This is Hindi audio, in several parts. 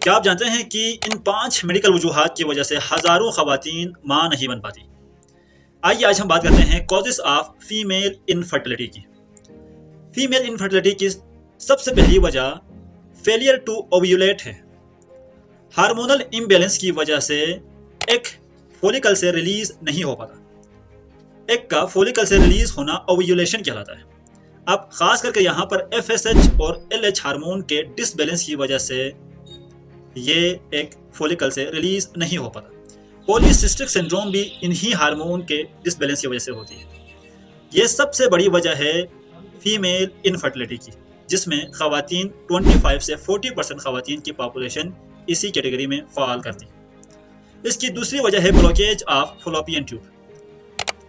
क्या आप जानते हैं कि इन 5 मेडिकल वजूहात की वजह से हज़ारों ख़वातीन माँ नहीं बन पाती। आइए आज हम बात करते हैं कॉजेस ऑफ फीमेल इनफर्टिलिटी की। फीमेल इनफर्टिलिटी की सबसे पहली वजह फेलियर टू ओव्यूलेट है। हार्मोनल इम्बैलेंस की वजह से एग फोलिकल से रिलीज नहीं हो पाता। एग का फोलिकल से रिलीज होना ओव्यूलेशन कहलाता है। अब खास करके यहाँ पर FSH और LH हार्मोन के डिसबैलेंस की वजह से ये एक फोलिकल से रिलीज नहीं हो पाता। पॉलीसिस्टिक सिंड्रोम भी इन्हीं हार्मोन के डिसबैलेंस की वजह से होती है। ये सबसे बड़ी वजह है फीमेल इनफर्टिलिटी की, जिसमें ख़वातीन 25 से 40% ख़वातीन की पॉपुलेशन इसी कैटेगरी में फॉल करती है। इसकी दूसरी वजह है ब्लॉकेज ऑफ फॉलोपियन ट्यूब।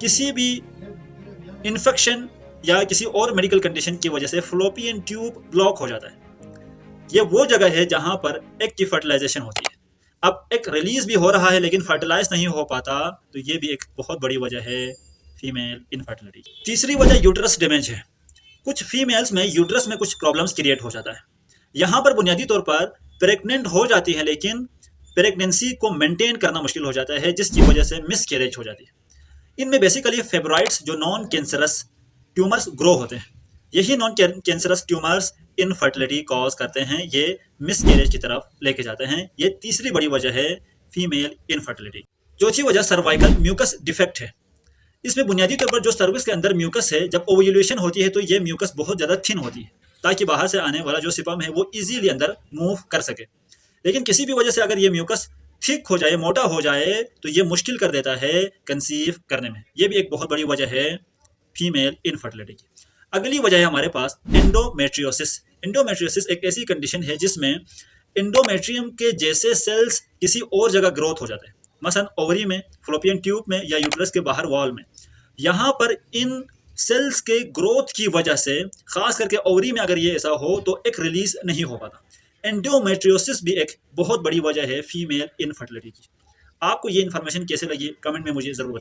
किसी भी इन्फेक्शन या किसी और मेडिकल कंडीशन की वजह से फॉलोपियन ट्यूब ब्लॉक हो जाता है। ये वो जगह है जहां पर एग की फर्टिलाइजेशन होती है। अब एग रिलीज भी हो रहा है लेकिन फर्टिलाइज नहीं हो पाता, तो ये भी एक बहुत बड़ी वजह है फीमेल इनफर्टिलिटी। तीसरी वजह यूट्रस डैमेज है। कुछ फीमेल्स में यूट्रस में कुछ प्रॉब्लम्स क्रिएट हो जाता है। यहाँ पर बुनियादी तौर पर प्रेग्नेंट हो जाती है लेकिन प्रेगनेंसी को मेंटेन करना मुश्किल हो जाता है, जिसकी वजह से मिसकैरेज हो जाती है। इनमें बेसिकली फेब्रॉइड्स जो नॉन कैंसरस ट्यूमर्स ग्रो होते हैं। यही non cancerous tumours infertility cause करते हैं, ये मिसकैरेज की तरफ लेके जाते हैं। ये तीसरी बड़ी वजह है फीमेल इनफर्टिलिटी। चौथी वजह सर्वाइकल म्यूकस डिफेक्ट है। इसमें बुनियादी तौर पर जो सर्विक्स के अंदर म्यूकस है, जब ओव्यूलेशन होती है तो ये म्यूकस बहुत ज़्यादा थिन होती है ताकि बाहर से आने वाला जो स्पर्म है वो इजीली अंदर मूव कर सके। लेकिन किसी भी वजह से अगर ये म्यूकस थिक हो जाए, मोटा हो जाए, तो ये मुश्किल कर देता है कंसीव करने में। ये भी एक बहुत बड़ी वजह है फीमेल इनफर्टिलिटी की। अगली वजह है हमारे पास एंडोमेट्रियोसिस। एंडोमेट्रियोसिस एक ऐसी कंडीशन है जिसमें एंडोमेट्रियम के जैसे सेल्स किसी और जगह ग्रोथ हो जाते हैं, मसलन ओवरी में, फ्लोपियन ट्यूब में या यूट्रस के बाहर वॉल में। यहाँ पर इन सेल्स के ग्रोथ की वजह से, खास करके ओवरी में अगर ये ऐसा हो, तो एक रिलीज नहीं हो पाता। एंडोमेट्रियोसिस भी एक बहुत बड़ी वजह है फीमेल इनफर्टिलिटी की। आपको ये इन्फॉर्मेशन कैसे लगी कमेंट में मुझे ज़रूर बताएं।